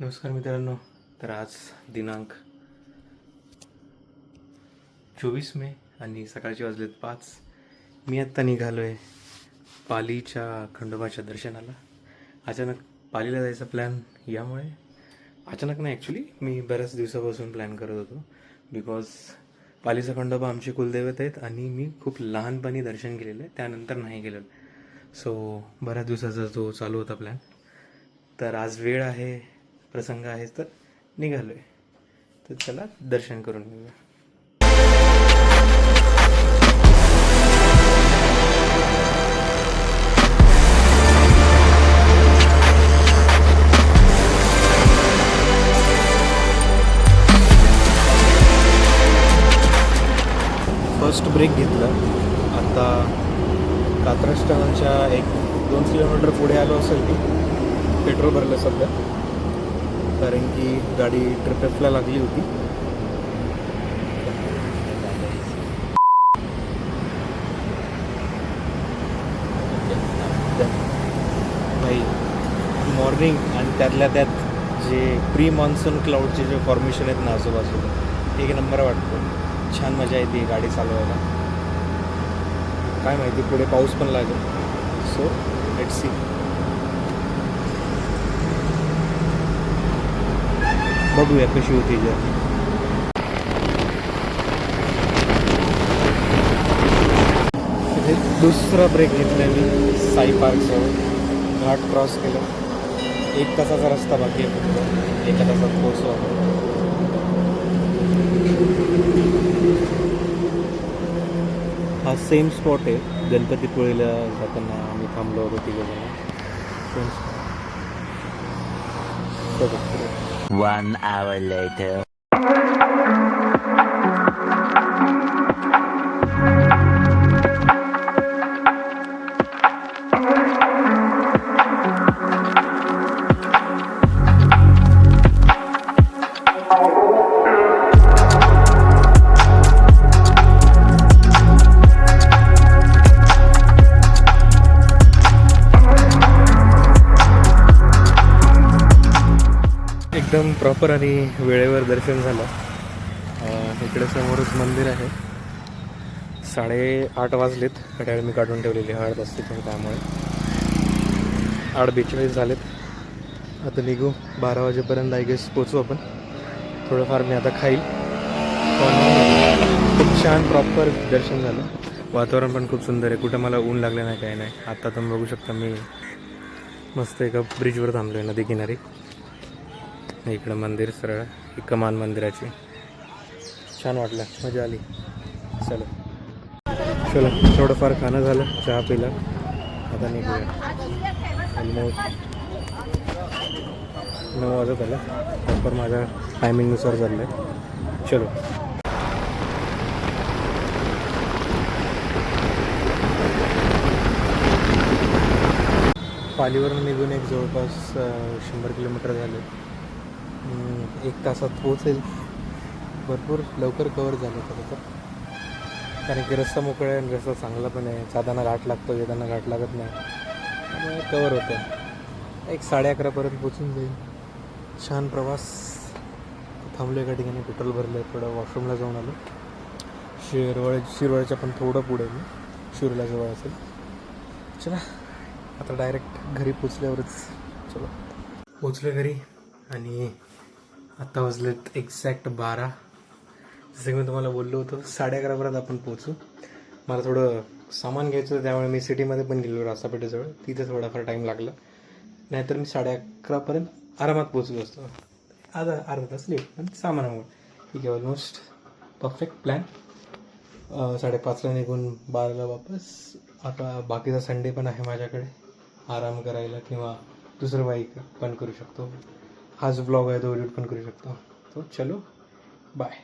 नमस्कार मित्रांनो. तर आज दिनांक 24 मे आणि सकाळचे वाजलेत 5. मी आत्ता निघालो आहे पालीच्या खंडोबाच्या दर्शनाला. अचानक पालीला जायचा प्लॅन यामुळे अचानक नाही, ॲक्च्युली मी बऱ्याच दिवसापासून प्लॅन करत होतो. बिकॉज पालीचा खंडोबा आमचे कुलदैवत आहेत आणि मी खूप लहानपणी दर्शन केलेलं आहे, त्यानंतर नाही गेलेलो. सो बऱ्याच दिवसाचा जो चालू होता प्लॅन. तर आज वेळ आहे, प्रसंग आहे, तर निघालो आहे. तर चला दर्शन करून घेऊया. फर्स्ट ब्रेक घेतला. आता कात्रज स्टेशनच्या 1-2 किलोमीटर पुढे आलो असेल की पेट्रोल भरलं सध्या, कारण की गाडी ट्रिप एफला लागली होती. भाई मॉर्निंग आणि त्यातल्या त्यात जे प्री मान्सून क्लाउडचे जे फॉर्मेशन आहेत ना आजूबाजूला, एक नंबर वाटतं. छान मजा येते गाडी चालवायला. काय माहिती पुढे पाऊस पण लागेल, सो लेट्स सी. बघूया कशी होती जर्नी. इथे दुसरा ब्रेक घेतला मी साई पार्कजवळ. घाट क्रॉस केला. 1 तासाचा रस्ता बाकी आहे फक्त. 1 तासात पोहोचलो आपण. हा सेम स्पॉट आहे गणपतीपुळेला जाताना आम्ही थांबलो होतो तिघंजण. Same spot. 1 hour later. एकदम प्रॉपर आणि वेळेवर दर्शन झालं. इकडे समोरच मंदिर आहे. 8:30 वाजलेत. घड्याळ मी काढून ठेवलेली हळद असते पण, त्यामुळे 8:42 झालेत. आता निघू. 12 वाजेपर्यंत आय गेस पोचू आपण. थोडंफार मी आता खाईल. पण खूप छान प्रॉपर दर्शन झालं. वातावरण पण खूप सुंदर आहे. कुठं मला ऊन लागलं नाही, काही नाही. आत्ता तुम्ही बघू शकता मी मस्त एका ब्रिजवर थांबलो आहे नदी किनारी. इकडं मंदिर सरळ, ही कमान मंदिराची. छान वाटलं, मजा आली. चलो थोडंफार खाणं झालं, चहा पिला. आता निघूया. ऑलमोस्ट 9 वाजत आलं. प्रॉपर माझ्या टायमिंगनुसार चाललं आहे. चलो. पालीवरून निघून एक जवळपास 100 किलोमीटर झाले. 1 तासात पोहोचेल. भरपूर लवकर कवर झालं खरं तर, कारण की रस्ता मोकळा आहे आणि रस्ता चांगला पण आहे. जाताना घाट लागतो, येताना घाट लागत नाही, त्यामुळे कवर होतं. 11:30पर्यंत पोचून जाईल. छान प्रवास. थांबलो एका ठिकाणी, पेट्रोल भरलं, थोडं वॉशरूमला जाऊन आलो. शिरवळच्या पण थोडं पुढे मी शिरूरला जवळ असेल. चला आता डायरेक्ट घरी पोचल्यावरच. चलो पोचले घरी आणि आत्ता वाजलेत एक्झॅक्ट 12. जसं की मी तुम्हाला बोललो होतो 11:30पर्यंत आपण पोचू. मला थोडं सामान घ्यायचं होतं, त्यामुळे मी सिटीमध्ये पण गेलो रासापेठेजवळ. तिथे थोडाफार टाईम लागला. नाहीतर मी 11:30पर्यंत आरामात पोचलो असतो. अर्धा तास लेट, पण सामानामुळे. ठीक आहे, ऑलमोस्ट परफेक्ट प्लॅन. 5:30ला निघून 12ला वापस. आता बाकीचा संडे पण आहे माझ्याकडे आराम करायला, किंवा दुसरं बाईक पण करू शकतो. हाच ब्लॉग आहे तो एडिट पण करू शकतो. तो चलो बाय.